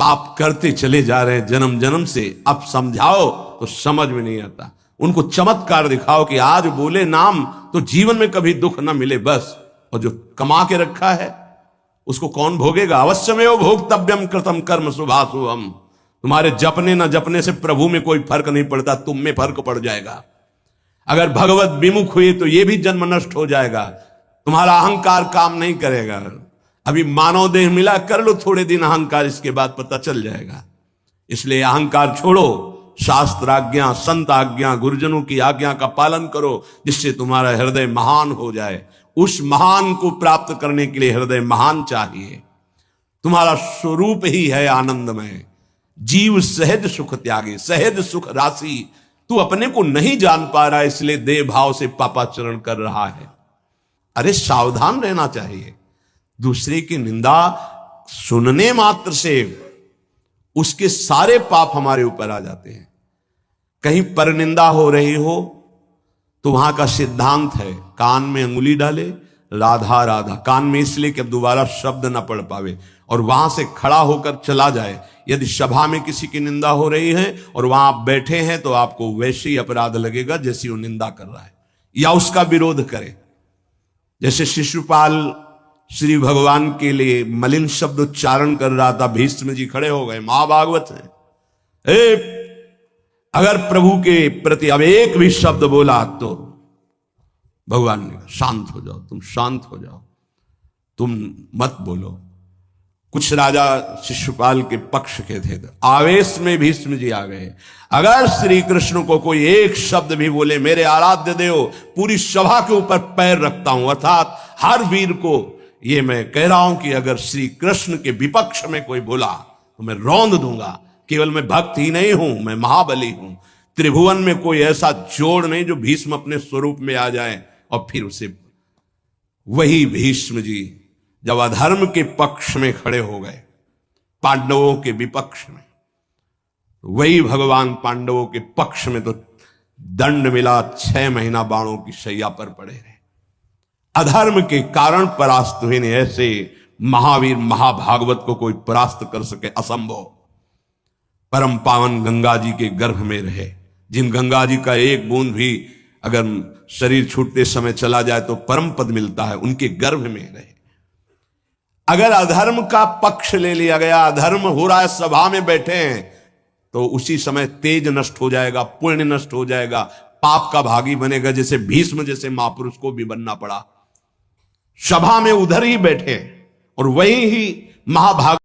पाप करते चले जा रहे हैं जन्म जन्म से, अब समझाओ तो समझ में नहीं आता। उनको चमत्कार दिखाओ कि आज बोले नाम तो जीवन में कभी दुख ना मिले बस, और जो कमा के रखा है उसको कौन भोगेगा। अवश्यमेव भोक्तव्यम कृतम कर्म शुभाशुभम। तुम्हारे जपने न जपने से प्रभु में कोई फर्क नहीं पड़ता, तुम में फर्क पड़ जाएगा। अगर भगवत विमुख हुए तो यह भी जन्म नष्ट हो जाएगा, तुम्हारा अहंकार काम नहीं करेगा। अभी मानव देह मिला, कर लो थोड़े दिन अहंकार, इसके बाद पता चल जाएगा। इसलिए अहंकार छोड़ो, शास्त्र आज्ञा, संत आज्ञा, गुरुजनों की आज्ञा का पालन करो, जिससे तुम्हारा हृदय महान हो जाए। उस महान को प्राप्त करने के लिए हृदय महान चाहिए। तुम्हारा स्वरूप ही है आनंदमय। जीव सहज सुख त्यागे, सहज सुख राशि। तू अपने को नहीं जान पा रहा, इसलिए देह भाव से पापाचरण कर रहा है। अरे सावधान रहना चाहिए। दूसरे की निंदा सुनने मात्र से उसके सारे पाप हमारे ऊपर आ जाते हैं। कहीं पर निंदा हो रही हो तो वहां का सिद्धांत है, कान में अंगुली डाले, राधा राधा, कान में इसलिए कि अब दोबारा शब्द ना पढ़ पावे, और वहां से खड़ा होकर चला जाए। यदि सभा में किसी की निंदा हो रही है और वहां आप बैठे हैं तो आपको वैसे ही अपराध लगेगा जैसी वो निंदा कर रहा है, या उसका विरोध करे। जैसे शिशुपाल श्री भगवान के लिए मलिन शब्द उच्चारण कर रहा था, भीष्म जी खड़े हो गए, महाभागवत है, अगर प्रभु के प्रति अब एक भी शब्द बोला तो भगवान ने कहा शांत हो जाओ, तुम शांत हो जाओ, तुम मत बोलो। कुछ राजा शिशुपाल के पक्ष के थे, आवेश में भीष्म जी आ गए। अगर श्री कृष्ण को कोई एक शब्द भी बोले, मेरे आराध्य देव, पूरी सभा के ऊपर पैर रखता हूं। अर्थात हर वीर को ये मैं कह रहा हूं कि अगर श्री कृष्ण के विपक्ष में कोई बोला तो मैं रौंद दूंगा। केवल मैं भक्त ही नहीं हूं, मैं महाबली हूं। त्रिभुवन में कोई ऐसा जोड़ नहीं जो भीष्म अपने स्वरूप में आ जाए और फिर उसे। वही भीष्म जी जब अधर्म के पक्ष में खड़े हो गए, पांडवों के विपक्ष में, वही भगवान पांडवों के पक्ष में तो दंड मिला, 6 महीना बाणों की शैया पर पड़े रहे। अधर्म के कारण परास्त हुए ने। ऐसे महावीर महाभागवत को कोई परास्त कर सके, असंभव। परम पावन गंगा जी के गर्भ में रहे, जिन गंगा जी का एक बूंद भी अगर शरीर छूटते समय चला जाए तो परम पद मिलता है, उनके गर्भ में रहे। अगर अधर्म का पक्ष ले लिया गया, अधर्म हो रहा है, सभा में बैठे हैं, तो उसी समय तेज नष्ट हो जाएगा, पुण्य नष्ट हो जाएगा, पाप का भागी बनेगा। जैसे भीष्म जैसे महापुरुष को भी बनना पड़ा। सभा में उधर ही बैठे और वही ही महाभाग